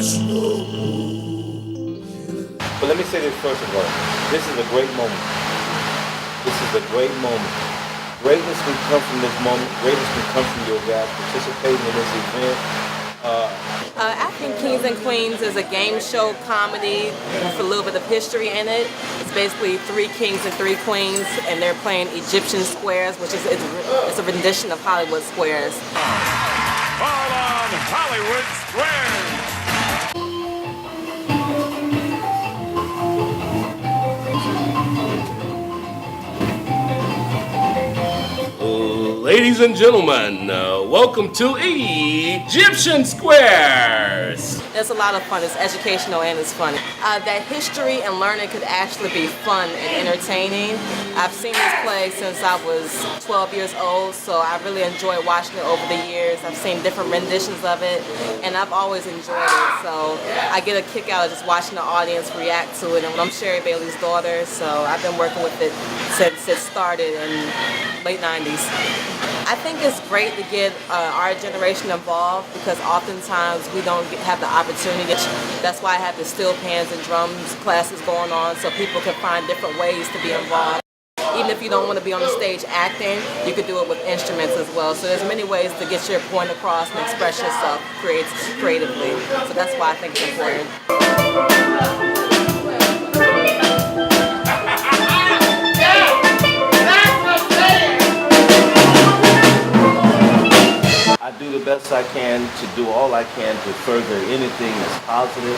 But let me say this first of all. This is a great moment. This is a great moment. Greatness can come from this moment. Greatness can come from your guys participating in this event. African Kings and Queens is a game show comedy with a little bit of history in it. It's basically 3 kings and 3 queens, and they're playing Egyptian squares, which is it's a rendition of Hollywood squares. All on Hollywood Squares. Ladies and gentlemen, welcome to Egyptian Squares. It's a lot of fun. It's educational and it's funny. That history and learning could actually be fun and entertaining. I've seen this play since I was 12 years old, so I really enjoy watching it over the years. I've seen different renditions of it, and I've always enjoyed it. So I get a kick out of just watching the audience react to it. And I'm Sherry Bailey's daughter, so I've been working with it since it started in late 90s. I think it's great to get our generation involved because oftentimes we don't have the opportunity. That's why I have the steel pans and drums classes going on so people can find different ways to be involved. Even if you don't want to be on the stage acting, you could do it with instruments as well. So there's many ways to get your point across and express yourself creatively. So that's why I think it's important. I do the best I can to do all I can to further anything that's positive,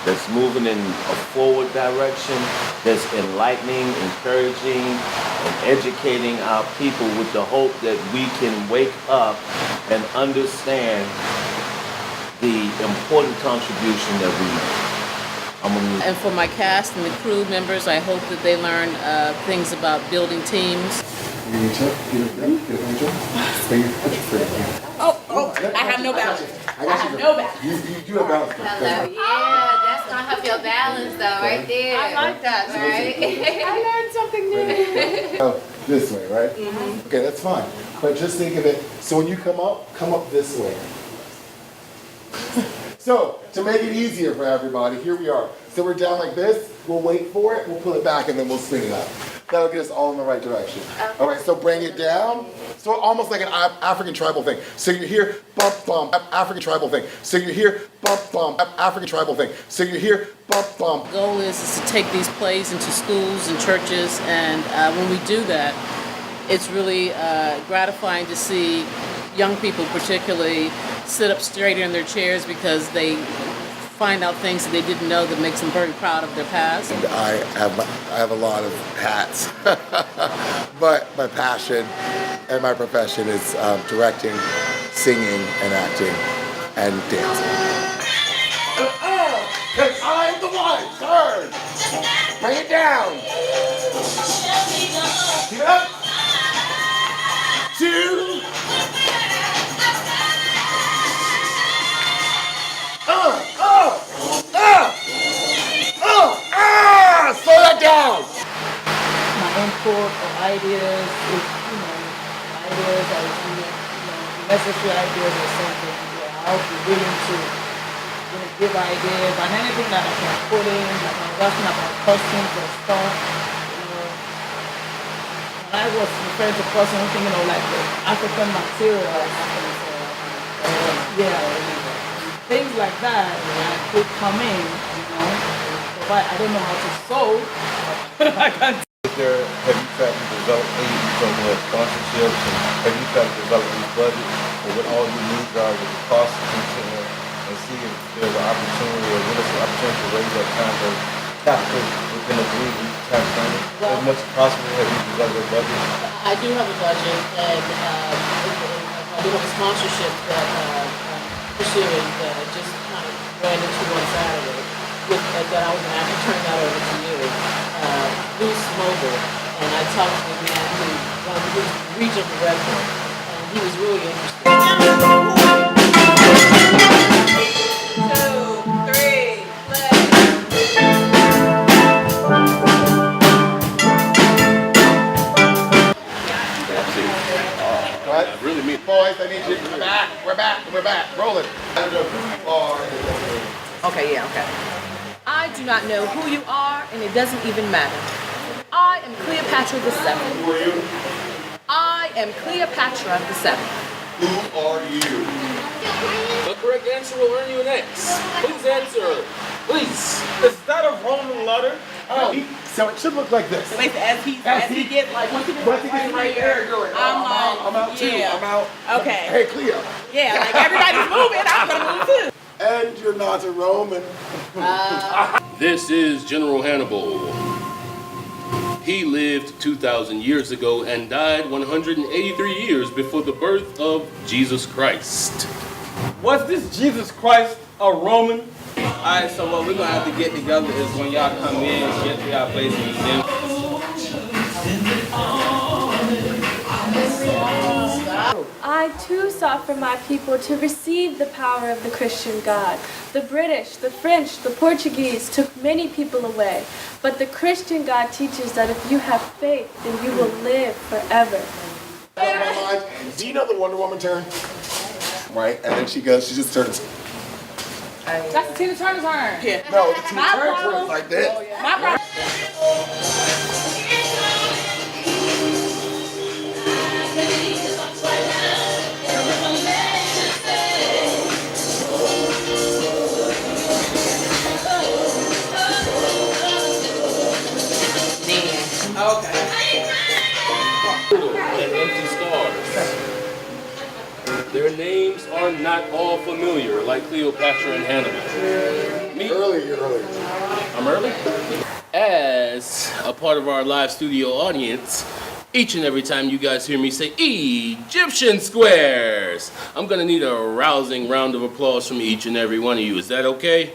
that's moving in a forward direction, that's enlightening, encouraging, and educating our people with the hope that we can wake up and understand the important contribution that we make. And for my cast and the crew members, I hope that they learn things about building teams. I have no balance. I have no balance. You do have balance. Hello. Yeah, that's gonna help your balance though, right there. I like that. Right? I learned something new. Oh, this way, right? Mm-hmm. Okay, that's fine. But just think of it. So when you come up this way. So to make it easier for everybody, here we are. So we're down like this. We'll wait for it. We'll pull it back, and then we'll swing it up. That'll get us all in the right direction. Okay. All right, so bring it down. So almost like an African tribal thing. So you're here, bump, bump, African tribal thing. So you're here, bump, bump, African tribal thing. So you're here, bump, bump. The goal is to take these plays into schools and churches, and when we do that, it's really gratifying to see young people particularly sit up straighter in their chairs because they find out things that they didn't know that makes them very proud of their past. I have a lot of hats, but my passion and my profession is directing, singing, and acting, and dancing. Because I'm the one, turn! Bring it down! Keep it up! 2! Slow that down! My input or ideas, necessary ideas or something. Yeah, I'll be willing to give ideas and anything that I can put in, like I'm talking about costumes or stuff. When I was referring to costumes, I'm thinking of like the African materials, things like that. I could come in, but I don't know how to sew. I can't. Have you tried to develop maybe some sponsorships, and have you tried to develop a budget for what all your needs are with the cost and see if there's an opportunity or what is the opportunity to raise that kind of capital within a brief time frame? As much as possible, have you developed a budget? I do have a budget, and I do have a sponsorship that I'm pursuing that just kind of ran into one Saturday that I was going to have to turn that over to you. Boost Mobile, and I talked to the man who was regional director, and he was really interested. 2, 3, play. Right? Really mean. Boys, I need you. We're back. Rolling. Okay, yeah, okay. I do not know who you are, and it doesn't even matter. I am Cleopatra the Seventh. Who are you? I am Cleopatra the Seventh. Who are you? The correct answer will earn you an X. Please answer. Please. Is that a Roman letter? Oh, so it should look like this. As he gets like once he gets right there, you're like, oh, I'm out too. yeah. I'm out. Okay. Hey, Cleo. Yeah, like everybody's moving, I'm gonna move too. And you're not a Roman. This is General Hannibal. He lived 2,000 years ago and died 183 years before the birth of Jesus Christ. Was this Jesus Christ a Roman? Alright, so what we're gonna have to get together is when y'all come in, get to y'all places and then. I too sought for my people to receive the power of the Christian God. The British, the French, the Portuguese took many people away, but the Christian God teaches that if you have faith, then you will live forever. Do you know the Wonder Woman turn? Right, and then she just turns. That's the Tina Turner turn. Yeah. No, the Tina Turner turns like this. My problem. And empty stars. Their names are not all familiar, like Cleopatra and Hannibal. You're early. I'm early? As a part of our live studio audience, each and every time you guys hear me say Egyptian squares, I'm gonna need a rousing round of applause from each and every one of you. Is that okay?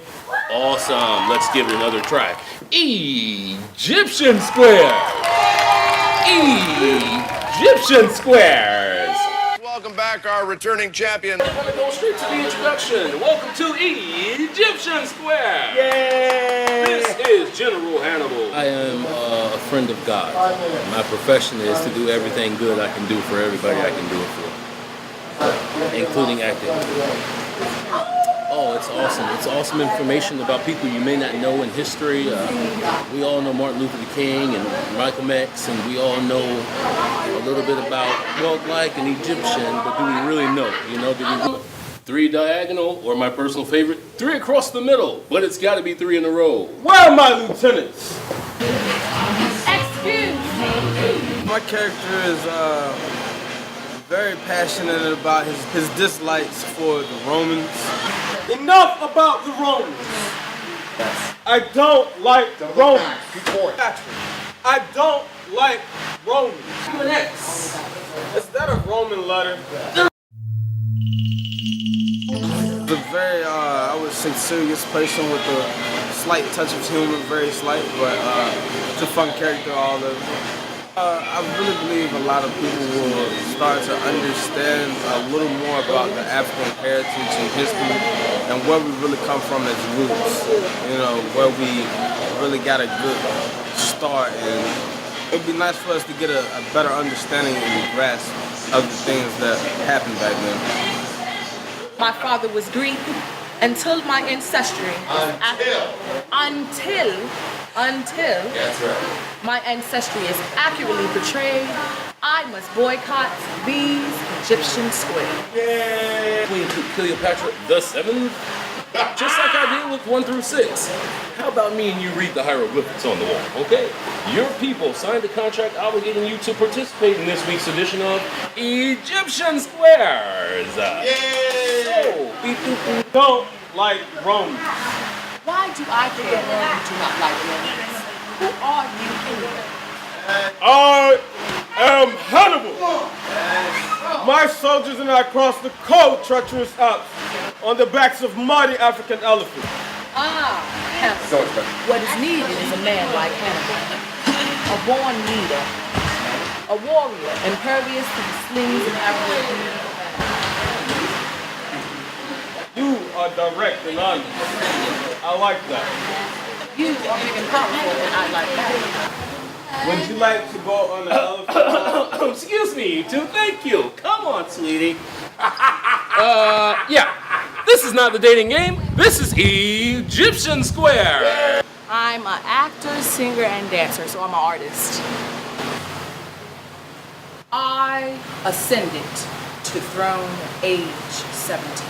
Awesome. Let's give it another try. Egyptian squares. Egyptian squares. Welcome back, our returning champion. I'm gonna go straight to the introduction. Welcome to Egyptian Square. Yay! This is General Hannibal. I am a friend of God. My profession is to do everything good I can do for everybody I can do it for, including acting. Oh, it's awesome. It's awesome information about people you may not know in history. We all know Martin Luther King and Malcolm X, and we all know a little bit about, well, like an Egyptian, but do we really know? You know, do we really? 3 diagonal, or my personal favorite, 3 across the middle, but it's got to be 3 in a row. Where are my lieutenants? Excuse me. My character is very passionate about his dislikes for the Romans. Enough about the Romans. I don't like the Romans. I don't like Romans. Next. Is that a Roman letter? The very, I would say, serious person with a slight touch of humor, very slight, but it's a fun character all over. I really believe a lot of people will start to understand a little more about the African heritage and history and where we really come from as roots. You know, where we really got a good start, and it'd be nice for us to get a better understanding and grasp of the things that happened back then. My father was Greek until my ancestry. Until That's right. my ancestry is accurately portrayed, I must boycott these Egyptian squares. Queen Cleopatra the 7th? Just like I did with 1 through 6. How about me and you read the hieroglyphics on the wall, okay? Your people signed a contract obligating you to participate in this week's edition of Egyptian Squares. Yay! So, Don't like Romans. Why do I care that you do not like Romans? Who are you anyway? I am Hannibal. My soldiers and I crossed the cold, treacherous Alps on the backs of mighty African elephants. Hannibal. What is needed is a man like Hannibal. A born leader. A warrior, impervious to the slings and arrows. You are direct and honest. I like that. You are big and powerful, and I like that. Would you like to go on the elephant? excuse me, you two, thank you. Come on, sweetie. Yeah. This This is not the dating game. This is Egyptian Square. I'm an actor, singer, and dancer, so I'm an artist. I ascended to throne at age 17.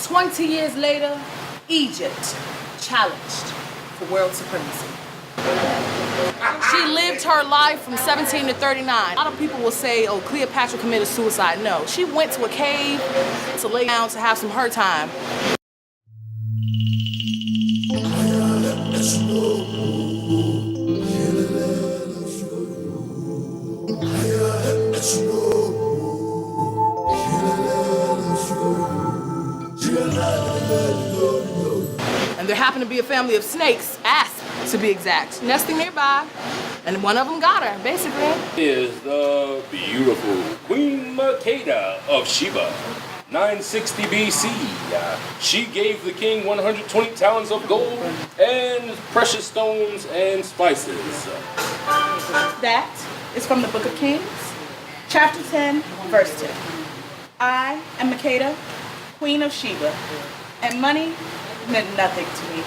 20 years later, Egypt challenged for world supremacy. She lived her life from 17 to 39. A lot of people will say, oh, Cleopatra committed suicide. No, she went to a cave to lay down to have some her time. And there happened to be a family of snakes, asps to be exact, nesting nearby, and one of them got her, basically. Is the beautiful Queen Makeda of Sheba. 960 BC. She gave the king 120 talents of gold and precious stones and spices. That is from the book of Kingz, chapter 10, verse 10. I am Makeda, queen of Sheba, and money meant nothing to me,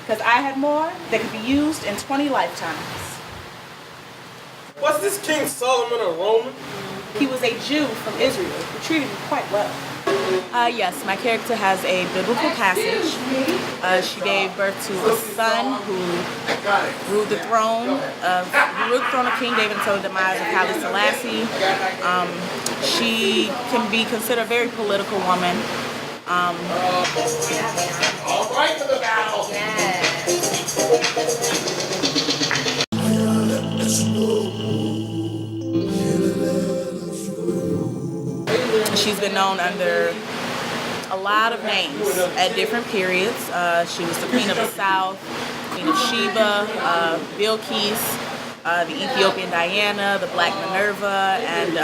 because I had more that could be used in 20 lifetimes. Was this King Solomon a Roman? He was a Jew from Israel who treated me quite well. Yes, my character has a biblical passage. She gave birth to a son who ruled the throne of King David until the demise of Haile Selassie. She can be considered a very political woman. All right for the battle. She's been known under a lot of names at different periods. She was the Queen of the South, Queen of Sheba, Bilqis, the Ethiopian Diana, the Black Minerva, and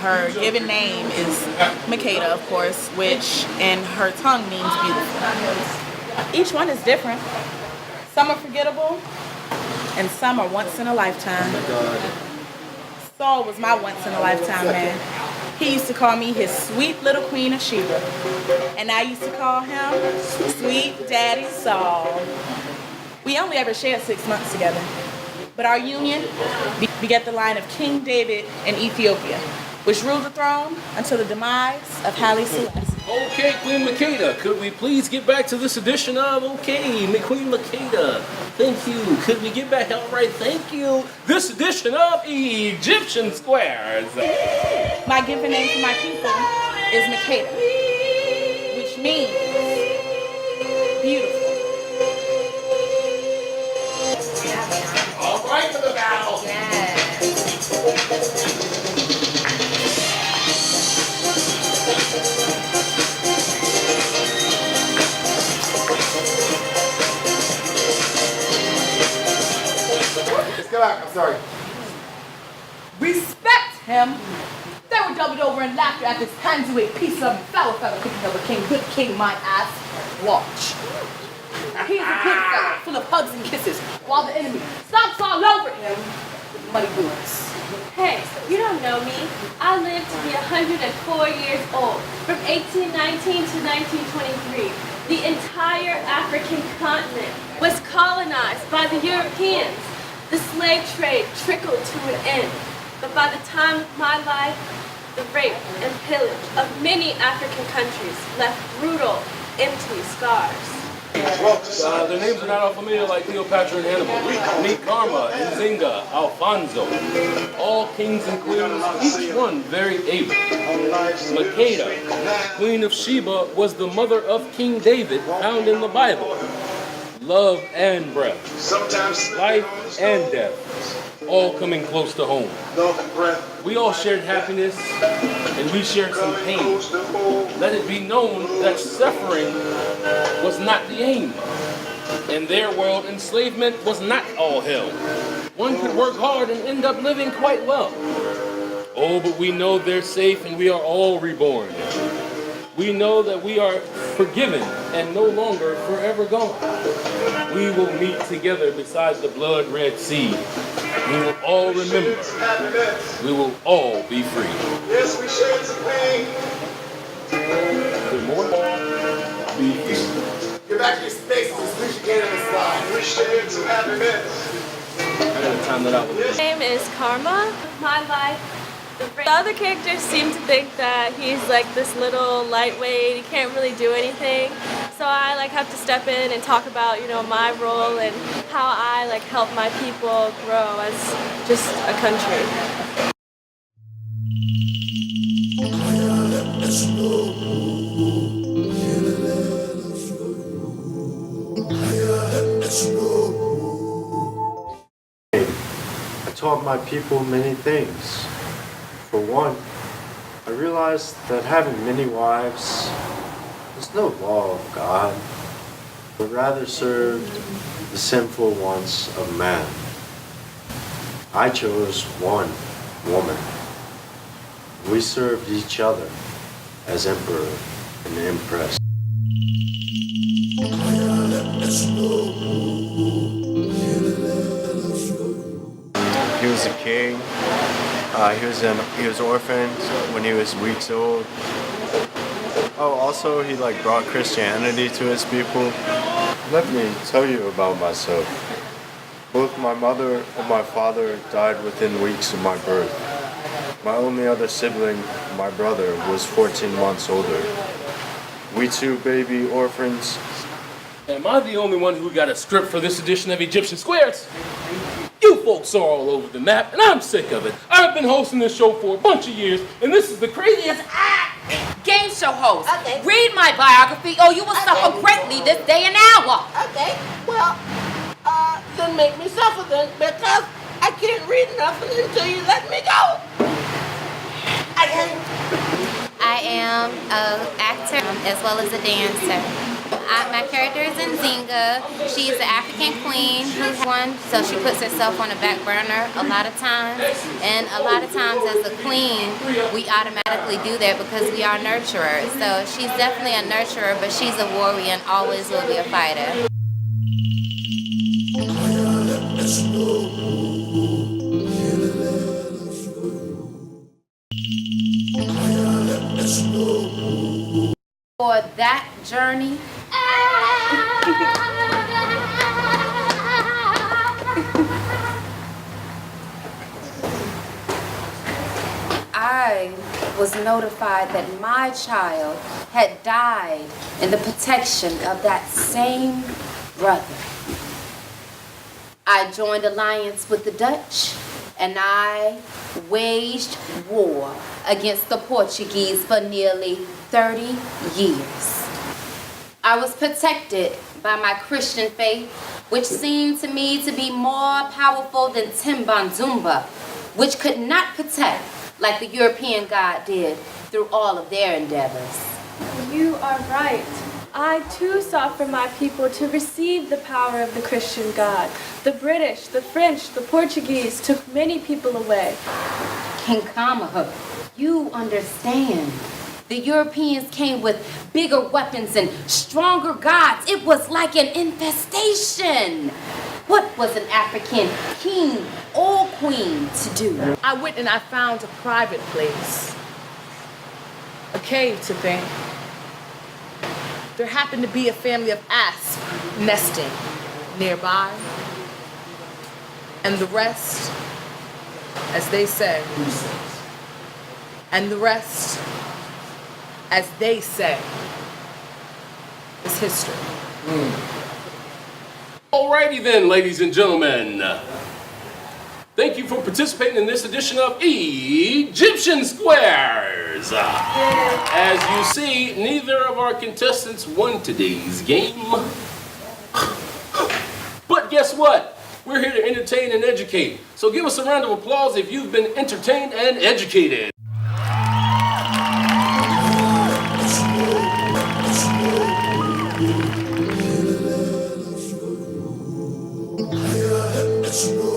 her given name is Makeda, of course, which in her tongue means beautiful. Each one is different. Some are forgettable, and some are once in a lifetime. Saul was my once in a lifetime man. He used to call me his sweet little Queen of Sheba, and I used to call him Sweet Daddy Saul. We only ever shared 6 months together, but our union begat the line of King David in Ethiopia, which ruled the throne until the demise of Haile Selassie. Okay, Queen Makeda, could we please get back to this edition of Queen Makeda? Thank you. Could we get back? All right, thank you. This edition of Egyptian Squares. My given name for my people is Makeda, which means beautiful. All right for the battle. Let's go back. I'm sorry. Respect him. They were doubled over in laughter at this handsy piece of flower feather picking of a king. Good king, my ass. Watch. He's a good fellow, full of hugs and kisses, while the enemy stomps all over him with muddy boots. Hey, you don't know me. I lived to be 104 years old, from 1819 to 1923. The entire African continent was colonized by the Europeans. The slave trade trickled to an end. But by the time of my life, the rape and pillage of many African countries left brutal, empty scars. Their names are not all familiar like Cleopatra and Hannibal. Meet Karma, Nzinga, Alfonso. All kings and queens, each one very able. Makeda, Queen of Sheba, was the mother of King David, found in the Bible. Love and breath, life and death, all coming close to home. We all shared happiness, and we shared some pain. Let it be known that suffering was not the aim. In their world, enslavement was not all hell. One could work hard and end up living quite well. Oh, but we know they're safe and we are all reborn. We know that we are forgiven and no longer forever gone. We will meet together beside the blood-red sea. We will all remember. We will all be free. Yes, we shared some pain. Get back to your space and just push your hand on the slide. Wish they had some happy minutes. I gotta time that out with this. My name is Karma. My life. The other characters seem to think that he's like this little lightweight, he can't really do anything. So I like have to step in and talk about, you know, my role and how I like help my people grow as just a country. I taught my people many things. For one, I realized that having many wives is no law of God, but rather served the sinful wants of man. I chose one woman. We served each other as emperor and empress. He was a king. He was orphaned when he was weeks old. Oh, also he brought Christianity to his people. Let me tell you about myself. Both my mother and my father died within weeks of my birth. My only other sibling, my brother, was 14 months older. We two baby orphans. Am I the only one who got a script for this edition of Egyptian Squares? You folks are all over the map, and I'm sick of it. I've been hosting this show for a bunch of years, and this is the craziest Game show host. Okay. Read my biography or you will suffer greatly this day and hour. Okay, well, then make me suffer then because I can't read nothing until you let me go. I am an actor as well as a dancer. My character is Nzinga. She's an African queen who's won, so she puts herself on the back burner a lot of times. And a lot of times as a queen, we automatically do that because we are nurturers. So she's definitely a nurturer, but she's a warrior and always will be a fighter. For that journey, I was notified that my child had died in the protection of that same brother. I joined alliance with the Dutch and I waged war against the Portuguese for nearly 30 years. I was protected by my Christian faith, which seemed to me to be more powerful than Timbandumba, which could not protect like the European God did through all of their endeavors. You are right. I too sought for my people to receive the power of the Christian God. The British, the French, the Portuguese took many people away. King Kamaha, you understand. The Europeans came with bigger weapons and stronger gods. It was like an infestation. What was an African king or queen to do? I went and I found a private place, a cave to think. There happened to be a family of asps nesting nearby. And the rest, as they say, and the rest, as they say, is history. Alrighty then, ladies and gentlemen. Thank you for participating in this edition of Egyptian Squares. As you see, neither of our contestants won today's game. But guess what? We're here to entertain and educate. So give us a round of applause if you've been entertained and educated. Let's go.